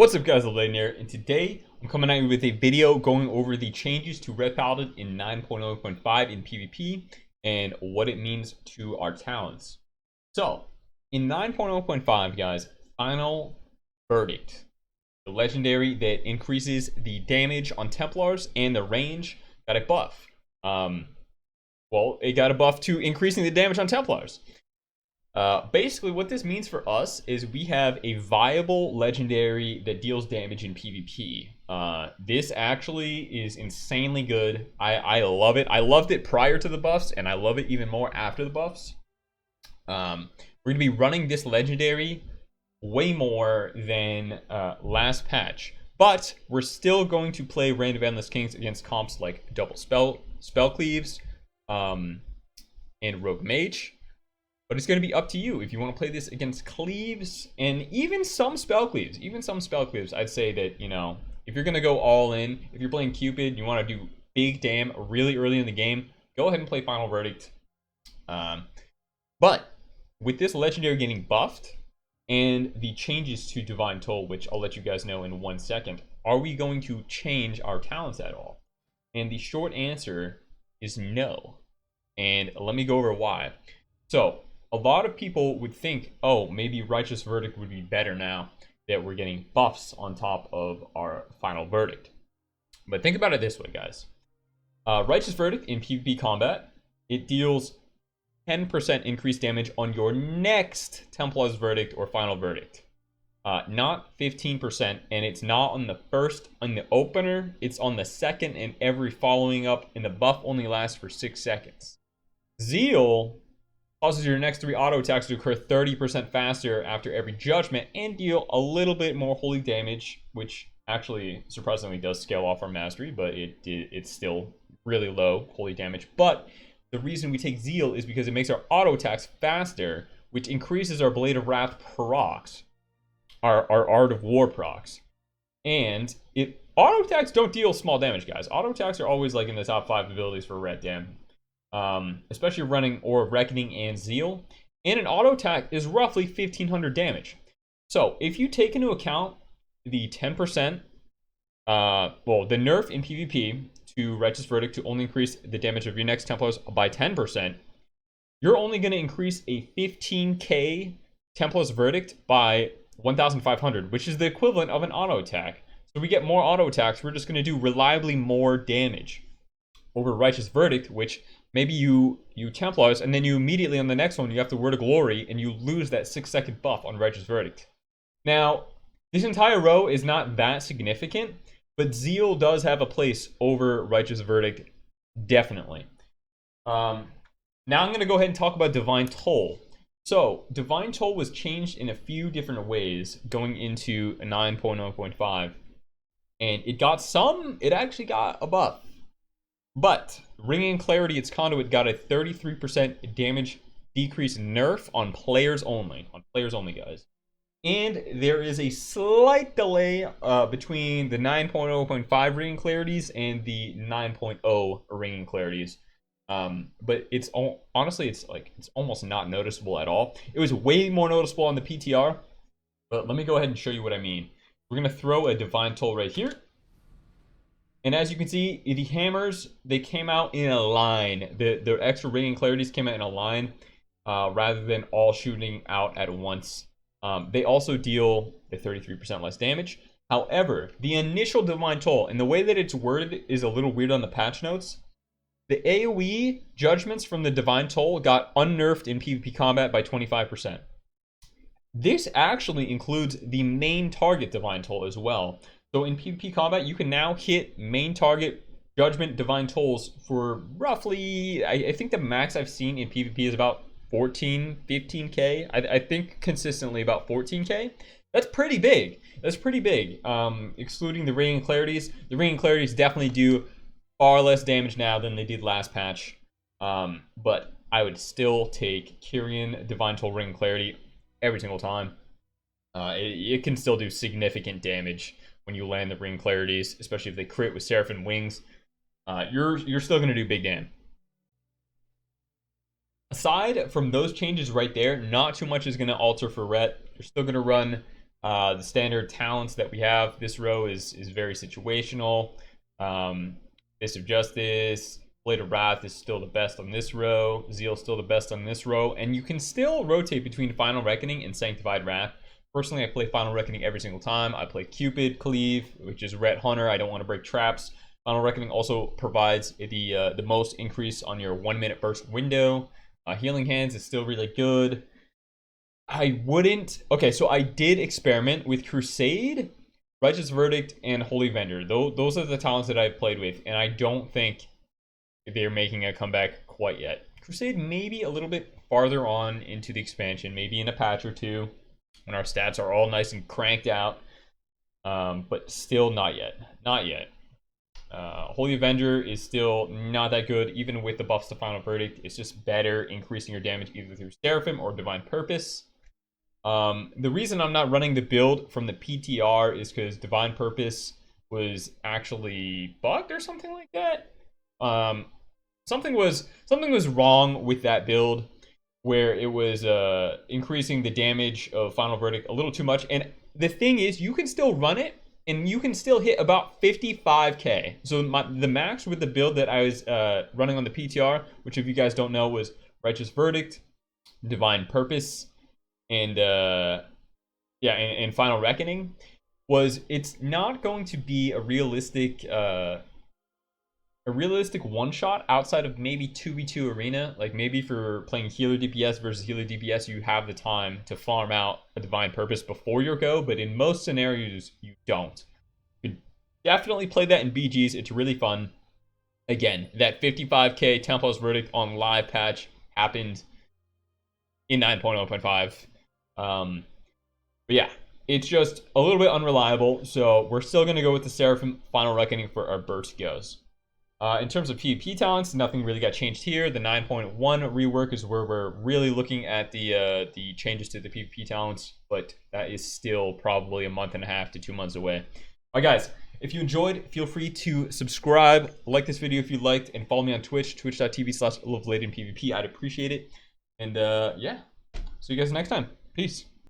What's up guys, Lvladen here, and today I'm coming at you with a video going over the changes to Red Paladin in 9.0.5 in PvP and what it means to our talents. So, in 9.0.5 guys, Final Verdict, the legendary that increases the damage on Templars and the range, got a buff. Well, it got a buff to increasing the damage on Templars. Basically what this means for us is we have a viable legendary that deals damage in PvP. This actually is insanely good. I love it. I loved it prior to the buffs, and I love it even more after the buffs. We're going to be running this legendary way more than last patch, but we're still going to play Random Endless Kings against comps like Double Spell Cleaves, and Rogue Mage. But it's going to be up to you if you want to play this against Cleaves and even some Spell Cleaves. I'd say that, you know, if you're going to go all in, if you're playing Cupid, you want to do big damn really early in the game, go ahead and play Final Verdict. But with this legendary getting buffed and the changes to Divine Toll, which I'll let you guys know in 1 second, are we going to change our talents at all? And the short answer is no. And let me go over why. So, a lot of people would think, oh, maybe Righteous Verdict would be better now that we're getting buffs on top of our Final Verdict. But think about it this way, guys. Righteous Verdict in PvP combat, it deals 10% increased damage on your next Templar's Verdict or Final Verdict. Not 15%, and it's not on the first, on the opener, it's on the second and every following up, and the buff only lasts for 6 seconds. Zeal causes your next 3 auto attacks to occur 30% faster after every judgment and deal a little bit more holy damage, which actually surprisingly does scale off our mastery, but it's still really low holy damage. But the reason we take Zeal is because it makes our auto attacks faster, which increases our Blade of Wrath procs, our Art of War procs. And auto attacks don't deal small damage, guys. Auto attacks are always like in the top 5 abilities for Red Dam. Especially running Aura of Reckoning and Zeal, and an auto attack is roughly 1500 damage. So if you take into account the 10%, well, the nerf in PvP to Righteous Verdict to only increase the damage of your next Templars by 10%, you're only going to increase a 15k Templar's Verdict by 1500, which is the equivalent of an auto attack. So we get more auto attacks, we're just going to do reliably more damage over Righteous Verdict, which maybe you Templars, and then you immediately on the next one, you have to Word of Glory, and you lose that 6-second buff on Righteous Verdict. Now, this entire row is not that significant, but Zeal does have a place over Righteous Verdict, definitely. Now I'm going to go ahead and talk about Divine Toll. So, Divine Toll was changed in a few different ways going into 9.0.5, and it actually got a buff. But Ringing Clarity, its conduit, got a 33% damage decrease nerf on players only. On players only, guys. And there is a slight delay between the 9.0.5 Ringing Clarities and the 9.0 Ringing Clarities. But honestly, it's almost not noticeable at all. It was way more noticeable on the PTR. But let me go ahead and show you what I mean. We're going to throw a Divine Toll right here. And as you can see, the hammers, they came out in a line. The extra Ringing Clarities came out in a line rather than all shooting out at once. They also deal a 33% less damage. However, the initial Divine Toll, and the way that it's worded is a little weird on the patch notes. The AoE judgments from the Divine Toll got unnerfed in PvP combat by 25%. This actually includes the main target Divine Toll as well. So in PvP combat, you can now hit main target judgment Divine Tolls for roughly, I think the max I've seen in PvP is about 15k. I think consistently about 14k. That's pretty big. Excluding the Ringing Clarities. The Ringing Clarities definitely do far less damage now than they did last patch. But I would still take Kyrian Divine Toll Ringing Clarity every single time. It can still do significant damage when you land the Ring Clarities, especially if they crit with Seraphim Wings. You're still going to do big damage. Aside from those changes right there, not too much is going to alter for Ret. You're still going to run The standard talents that we have, this row is very situational. Fist of Justice, Blade of Wrath is still the best on this row. Zeal still the best on this row. And you can still rotate between Final Reckoning and Sanctified Wrath. Personally, I play Final Reckoning every single time. I play Cupid Cleave, which is Ret Hunter. I don't want to break traps. Final Reckoning also provides the most increase on your 1 minute burst window. Healing Hands is still really good. I wouldn't... Okay, so I did experiment with Crusade, Righteous Verdict, and Holy Vendor. Those are the talents that I've played with, and I don't think they're making a comeback quite yet. Crusade maybe a little bit farther on into the expansion, maybe in a patch or two, when our stats are all nice and cranked out, but still not yet. Not yet. Holy Avenger is still not that good, even with the buffs to Final Verdict. It's just better increasing your damage either through Seraphim or Divine Purpose. The reason I'm not running the build from the PTR is because Divine Purpose was actually bugged or something like that. Something was wrong with that build, where it was increasing the damage of Final Verdict a little too much. And the thing is, you can still run it, and you can still hit about 55k. So the max with the build that I was running on the PTR, which if you guys don't know was Righteous Verdict, Divine Purpose, and Final Reckoning, it's not going to be a realistic one-shot outside of maybe 2v2 arena. Like maybe for playing healer DPS versus healer DPS, you have the time to farm out a Divine Purpose before your go, but in most scenarios, you don't. You definitely play that in BGs. It's really fun. Again, that 55k Templar's Verdict on live patch happened in 9.0.5. But yeah, it's just a little bit unreliable, so we're still going to go with the Seraphim Final Reckoning for our burst goes. In terms of PvP talents, nothing really got changed here. The 9.1 rework is where we're really looking at the changes to the PvP talents, but that is still probably a month and a half to 2 months away. All right, guys, if you enjoyed, feel free to subscribe, like this video if you liked, and follow me on Twitch, twitch.tv/Lvladen PvP. I'd appreciate it. And yeah, see you guys next time. Peace.